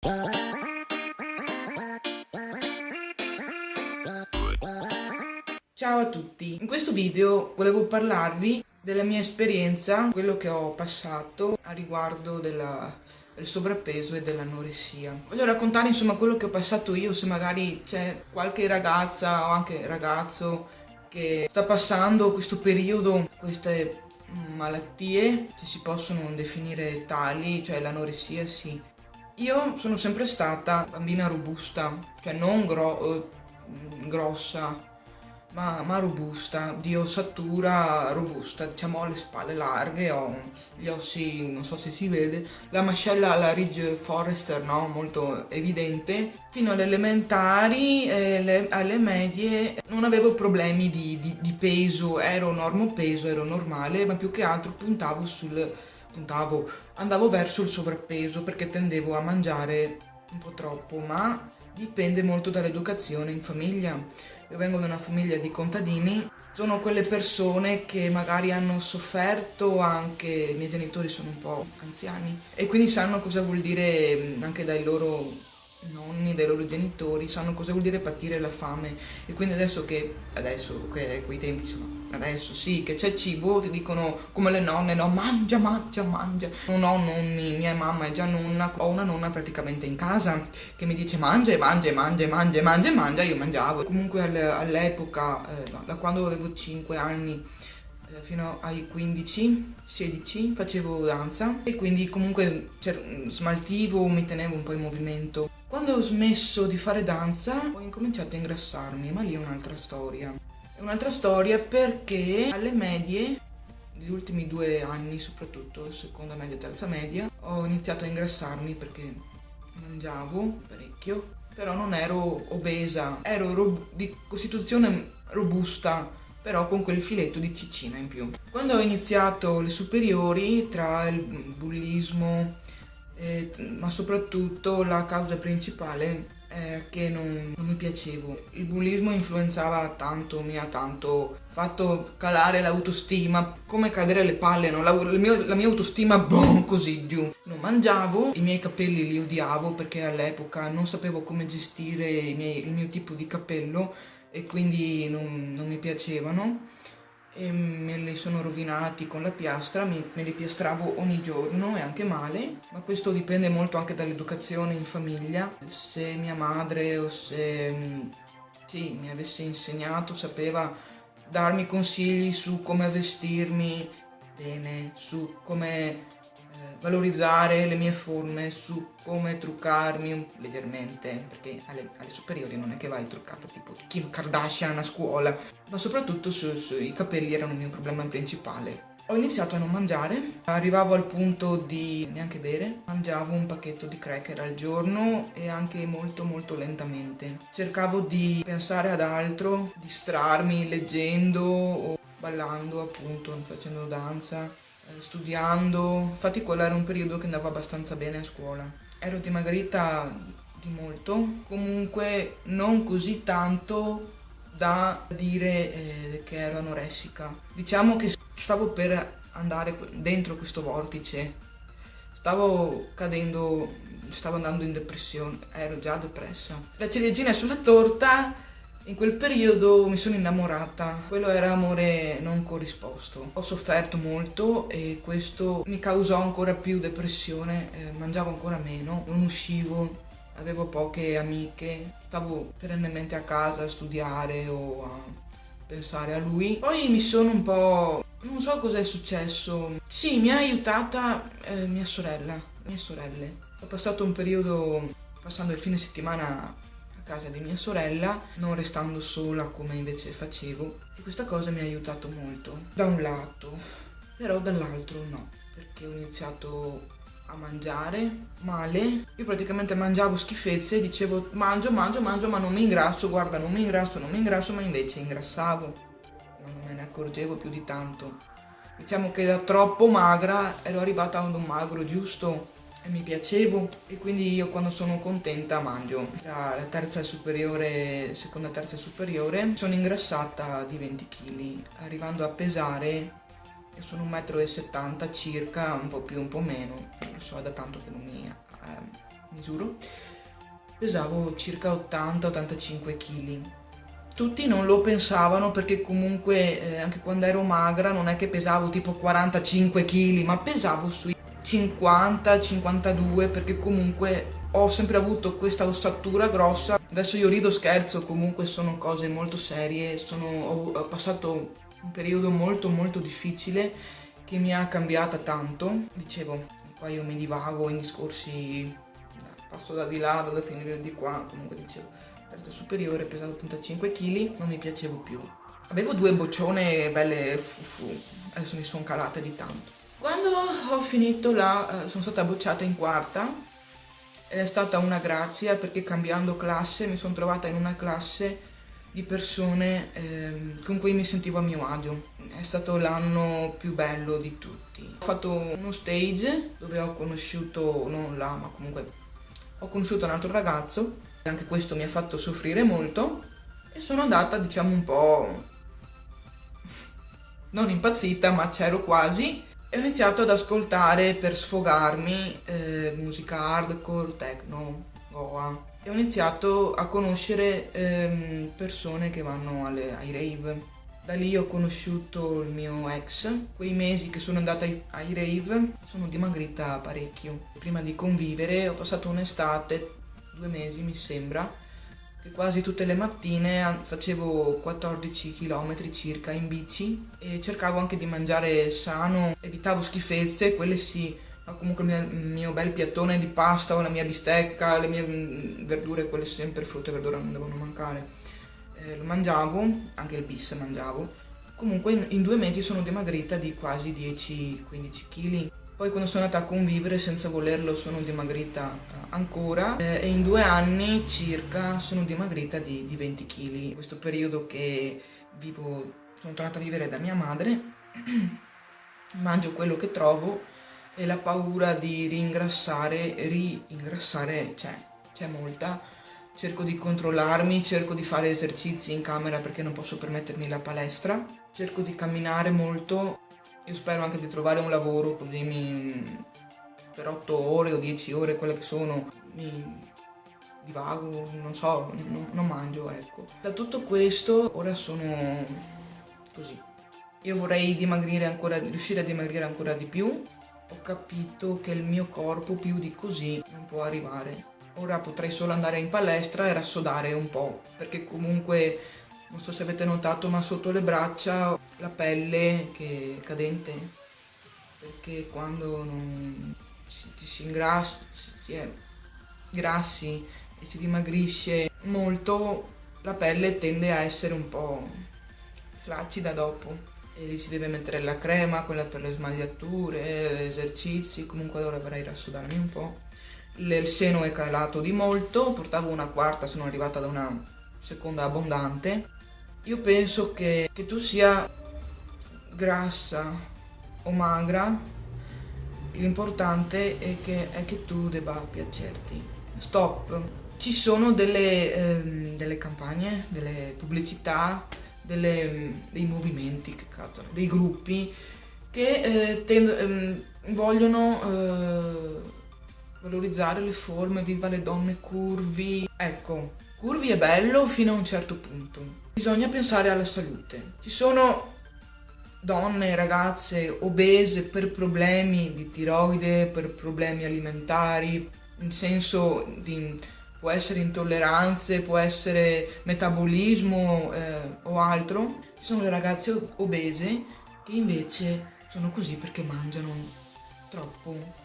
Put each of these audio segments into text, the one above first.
Ciao a tutti, in questo video volevo parlarvi della mia esperienza, quello che ho passato a riguardo del sovrappeso e dell'anoressia. Voglio raccontare insomma quello che ho passato io, se magari c'è qualche ragazza o anche ragazzo che sta passando questo periodo, queste malattie, se si possono definire tali, cioè l'anoressia sì. Io sono sempre stata bambina robusta, cioè non grossa, ma robusta, di ossatura robusta, diciamo ho le spalle larghe, ho gli ossi, non so se si vede, la mascella, la Ridge Forrester, no? Molto evidente. Fino alle elementari e alle medie non avevo problemi di peso, ero normopeso, ero normale, ma più che altro andavo verso il sovrappeso perché tendevo a mangiare un po' troppo, ma dipende molto dall'educazione in famiglia. Io vengo da una famiglia di contadini, sono quelle persone che magari hanno sofferto anche, i miei genitori sono un po' anziani e quindi sanno cosa vuol dire anche dai loro nonni, dai loro genitori, sanno cosa vuol dire patire la fame e quindi adesso che quei tempi sono adesso sì che c'è cibo ti dicono come le nonne, no, mangia. Non ho nonni, mia mamma è già nonna, ho una nonna praticamente in casa che mi dice mangia, io mangiavo. Comunque all'epoca, da quando avevo 5 anni fino ai 15, 16 facevo danza e quindi comunque smaltivo, mi tenevo un po' in movimento. Quando ho smesso di fare danza ho incominciato a ingrassarmi, ma lì è un'altra storia. È un'altra storia perché alle medie, negli ultimi 2 anni soprattutto, seconda media e terza media, ho iniziato a ingrassarmi perché mangiavo parecchio, però non ero obesa, ero di costituzione robusta, però con quel filetto di ciccina in più. Quando ho iniziato le superiori, tra il bullismo, ma soprattutto la causa principale è che non mi piacevo. Il bullismo influenzava tanto, mi ha tanto fatto calare l'autostima, come cadere le palle, no? La mia autostima, boom, così giù. Non mangiavo, i miei capelli li odiavo perché all'epoca non sapevo come gestire il mio tipo di capello e quindi non mi piacevano e me li sono rovinati con la piastra, me li piastravo ogni giorno e anche male, ma questo dipende molto anche dall'educazione in famiglia. Se mia madre o se sì, mi avesse insegnato, sapeva darmi consigli su come vestirmi bene, su come valorizzare le mie forme, su come truccarmi leggermente, perché alle superiori non è che vai truccata tipo Kim Kardashian a scuola, ma soprattutto sui capelli erano il mio problema principale. Ho iniziato a non mangiare, arrivavo al punto di neanche bere, mangiavo un pacchetto di cracker al giorno e anche molto molto lentamente. Cercavo di pensare ad altro, distrarmi leggendo o ballando appunto, facendo danza, studiando. Infatti quello era un periodo che andava abbastanza bene a scuola. Ero dimagrita di molto, comunque non così tanto da dire che ero anoressica. Diciamo che stavo per andare dentro questo vortice, stavo cadendo, stavo andando in depressione, ero già depressa. La ciliegina sulla torta, in quel periodo mi sono innamorata, quello era amore non corrisposto. Ho sofferto molto e questo mi causò ancora più depressione, mangiavo ancora meno, non uscivo, avevo poche amiche, stavo perennemente a casa a studiare o a pensare a lui. Poi mi sono un po'... non so cosa è successo. Sì, mi ha aiutata mie sorelle. Ho passato un periodo passando il fine settimana a casa di mia sorella, non restando sola come invece facevo, e questa cosa mi ha aiutato molto, da un lato, però dall'altro no, perché ho iniziato a mangiare male. Io praticamente mangiavo schifezze e dicevo mangio ma non mi ingrasso, guarda non mi ingrasso, ma invece ingrassavo, ma non me ne accorgevo più di tanto. Diciamo che da troppo magra ero arrivata ad un magro giusto e mi piacevo e quindi io quando sono contenta mangio. Tra la terza superiore, seconda e terza superiore sono ingrassata di 20 kg, arrivando a pesare, io sono 1,70 m circa, un po' più un po' meno, lo so, è da tanto che non mi misuro, pesavo circa 80-85 kg. Tutti non lo pensavano perché comunque anche quando ero magra non è che pesavo tipo 45 kg, ma pesavo sui 50-52 perché comunque ho sempre avuto questa ossatura grossa. Adesso io rido, scherzo, comunque sono cose molto serie, ho passato un periodo molto molto difficile che mi ha cambiata tanto. Dicevo, qua io mi divago in discorsi, passo da di là, vado a finire di qua, comunque dicevo, terza superiore, pesavo 85 kg, non mi piacevo più. Avevo 2 boccione belle fufu, adesso mi sono calate di tanto. Quando ho finito sono stata bocciata in quarta, ed è stata una grazia perché cambiando classe mi sono trovata in una classe di persone con cui mi sentivo a mio agio. È stato l'anno più bello di tutti. Ho fatto uno stage dove ho conosciuto, non là, ma comunque ho conosciuto un altro ragazzo, anche questo mi ha fatto soffrire molto e sono andata, diciamo, un po' non impazzita, ma c'ero quasi. E ho iniziato ad ascoltare per sfogarmi musica hardcore, techno, goa. E ho iniziato a conoscere persone che vanno ai rave. Da lì ho conosciuto il mio ex. Quei mesi che sono andata ai rave sono dimagrita parecchio. Prima di convivere ho passato un'estate, 2 mesi mi sembra, che quasi tutte le mattine facevo 14 km circa in bici e cercavo anche di mangiare sano, evitavo schifezze, quelle sì, ma comunque il mio bel piattone di pasta o la mia bistecca, le mie verdure, quelle sempre, frutta e verdura non devono mancare, lo mangiavo, anche il bis mangiavo. Comunque in 2 mesi sono dimagrita di quasi 10-15 kg. Poi quando sono andata a convivere senza volerlo sono dimagrita ancora e in 2 anni circa sono dimagrita di 20 kg. In questo periodo che sono tornata a vivere da mia madre, mangio quello che trovo e la paura di ringrassare c'è molta. Cerco di controllarmi, cerco di fare esercizi in camera perché non posso permettermi la palestra, cerco di camminare molto. Io spero anche di trovare un lavoro così per 8 ore o 10 ore, quelle che sono, mi divago, non so, non mangio, ecco. Da tutto questo ora sono così. Io vorrei riuscire a dimagrire ancora di più. Ho capito che il mio corpo più di così non può arrivare. Ora potrei solo andare in palestra e rassodare un po', perché comunque non so se avete notato, ma sotto le braccia la pelle che è cadente, perché quando si è grassi e si dimagrisce molto, la pelle tende a essere un po' flaccida dopo e lì si deve mettere la crema, quella per le smagliature, esercizi, comunque ora vorrei rassodarmi un po'. Il seno è calato di molto, portavo una quarta, sono arrivata da una seconda abbondante. Io penso che tu sia grassa o magra, l'importante è che tu debba piacerti. Stop. Ci sono delle campagne, delle pubblicità, dei movimenti, che cazzo, dei gruppi che vogliono valorizzare le forme, viva le donne curvi. Ecco, curvi è bello fino a un certo punto. Bisogna pensare alla salute. Ci sono donne, ragazze obese per problemi di tiroide, per problemi alimentari, in senso può essere intolleranze, può essere metabolismo o altro. Ci sono le ragazze obese che invece sono così perché mangiano troppo.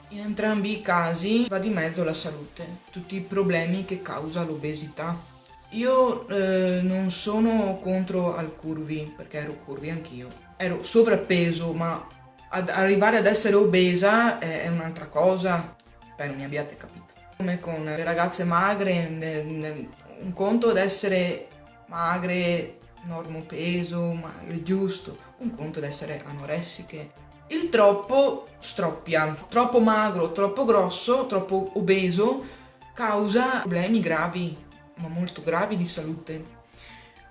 In entrambi i casi va di mezzo la salute, tutti i problemi che causa l'obesità. Io non sono contro al curvy, perché ero curvy anch'io. Ero sovrappeso, ma arrivare ad essere obesa è un'altra cosa. Spero mi abbiate capito. Come con le ragazze magre, un conto ad essere magre, normopeso, ma il giusto, un conto ad essere anoressiche. Il troppo stroppia, troppo magro, troppo grosso, troppo obeso causa problemi gravi, ma molto gravi di salute.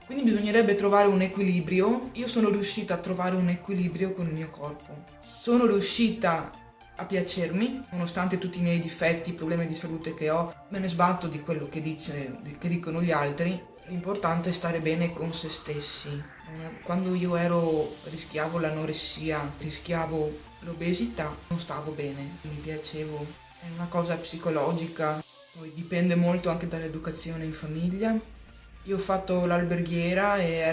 Quindi bisognerebbe trovare un equilibrio. Io sono riuscita a trovare un equilibrio con il mio corpo. Sono riuscita a piacermi, nonostante tutti i miei difetti, i problemi di salute che ho, me ne sbatto di quello che dicono gli altri. L'importante è stare bene con se stessi. Quando io rischiavo l'anoressia, rischiavo l'obesità, non stavo bene, mi piacevo. È una cosa psicologica, poi dipende molto anche dall'educazione in famiglia. Io ho fatto l'alberghiera e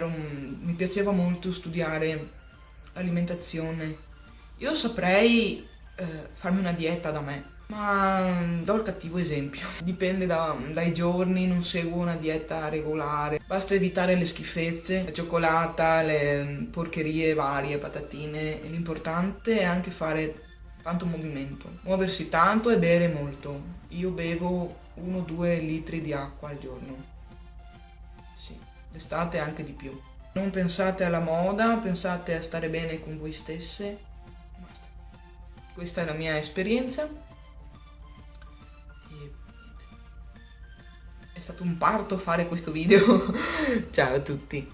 mi piaceva molto studiare alimentazione. Io saprei farmi una dieta da me, ma do il cattivo esempio. Dipende dai giorni, non seguo una dieta regolare. Basta evitare le schifezze, la cioccolata, le porcherie varie, patatine. E l'importante è anche fare tanto movimento, muoversi tanto e bere molto. Io bevo 1-2 litri di acqua al giorno. Sì, d'estate anche di più. Non pensate alla moda, pensate a stare bene con voi stesse. Basta. Questa è la mia esperienza. E è stato un parto fare questo video. Ciao a tutti.